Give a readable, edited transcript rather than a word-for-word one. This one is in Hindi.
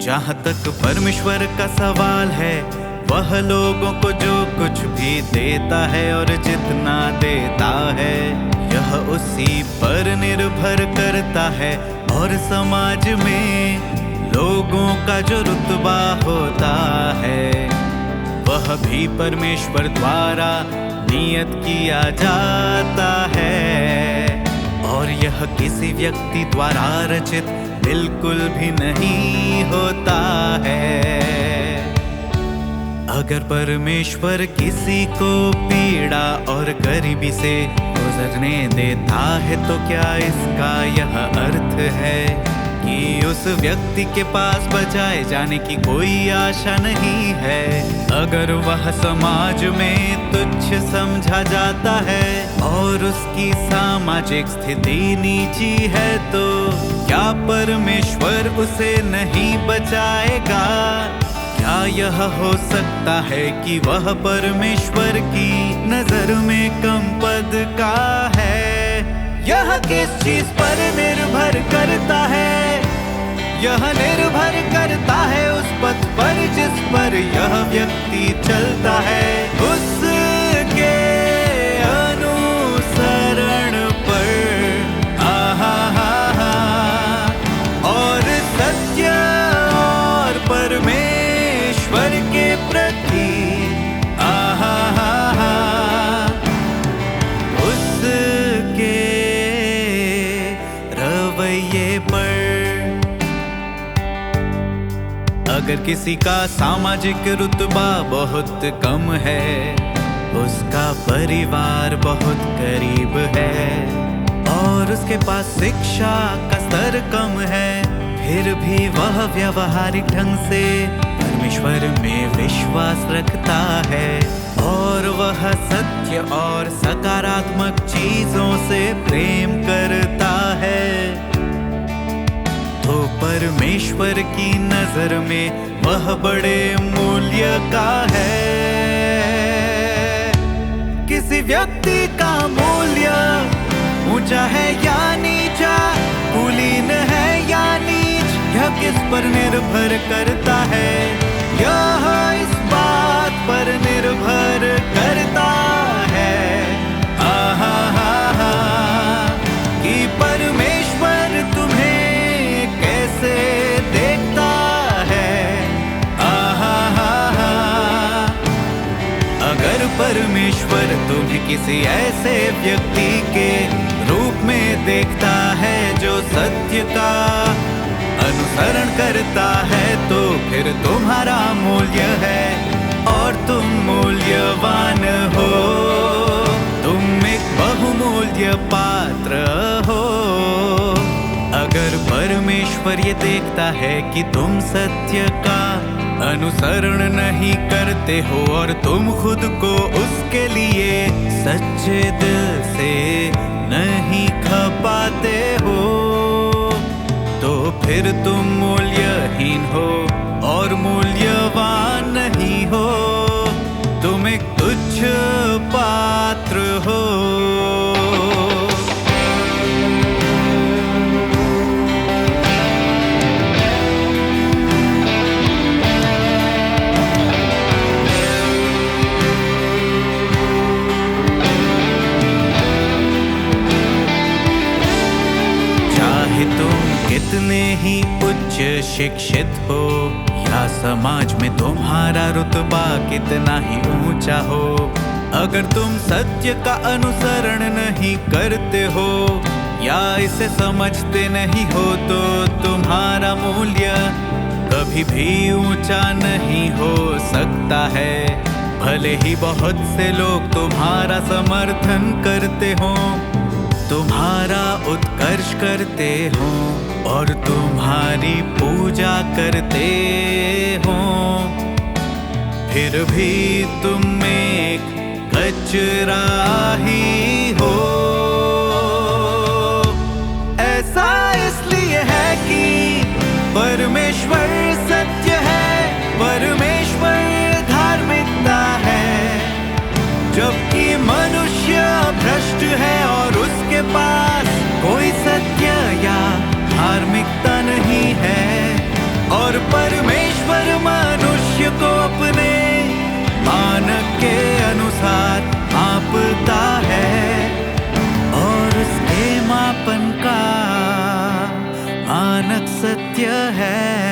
जहाँ तक परमेश्वर का सवाल है, वह लोगों को जो कुछ भी देता है और जितना देता है, यह उसी पर निर्भर करता है। और समाज में लोगों का जो रुतबा होता है, वह भी परमेश्वर द्वारा नियत किया जाता है। और यह किसी व्यक्ति द्वारा रचित बिल्कुल भी नहीं होता है। अगर परमेश्वर किसी को पीड़ा और गरीबी से गुजरने देता है, तो क्या इसका यह अर्थ है कि उस व्यक्ति के पास बचाए जाने की कोई आशा नहीं है? अगर वह समाज में तुच्छ समझा जाता है और उसकी सामाजिक स्थिति नीची है, तो क्या परमेश्वर उसे नहीं बचाएगा? क्या यह हो सकता है कि वह परमेश्वर की नजर में कम पद का है? यह किस चीज पर निर्भर करता है? यह निर्भर करता है उस पथ पर जिस पर यह व्यक्ति चलता है, उसके अनुसरण पर। आहा हा हा। और सत्य और परमेश्वर के प्रति आहा हा हा, उसके रवैये पर। अगर किसी का सामाजिक रुतबा बहुत कम है, उसका परिवार बहुत करीब है और उसके पास शिक्षा का स्तर कम है, फिर भी वह व्यवहारिक ढंग से परमेश्वर में विश्वास रखता है और वह सत्य और सकारात्मक चीजों से प्रेम करता है, तो परमेश्वर की नजर में वह बड़े मूल्य का है। किसी व्यक्ति का मूल्य ऊंचा है या नीचा, कुलीन है या नीच, यह किस पर निर्भर करता है? यह इस बात पर निर्भर करता है आहा हा हा, कि परमेश्वर तुम्हें कैसे देखता है। आहा हा हा। अगर परमेश्वर तुम्हें किसी ऐसे व्यक्ति के रूप में देखता है जो सत्य का अनुसरण करता है, तो फिर तुम्हारा मूल्य है और तुम मूल्यवान हो। तुम एक बहुमूल्य पात्र हो। अगर परमेश्वर ये देखता है कि तुम सत्य का अनुसरण नहीं करते हो और तुम खुद को उसके लिए सच्चे दिल से नहीं खपाते हो, तो फिर तुम मूल्यहीन हो और मूल्यवान नहीं हो। तुम एक तुच्छ पात्र हो। कितने ही उच्च शिक्षित हो या समाज में तुम्हारा रुतबा कितना ही ऊंचा हो, अगर तुम सत्य का अनुसरण नहीं करते हो या इसे समझते नहीं हो, तो तुम्हारा मूल्य कभी भी ऊंचा नहीं हो सकता है। भले ही बहुत से लोग तुम्हारा समर्थन करते हो, तुम्हारा उत्कर्ष करते हो और तुम्हारी पूजा करते हो, फिर भी तुम एक कचरा ही हो। ऐसा इसलिए है कि परमेश्वर सत्य है, परमेश्वर धार्मिकता है, जबकि मनुष्य भ्रष्ट है और उसके पास कोई सत्य या धार्मिकता नहीं है। और पर सत्य है।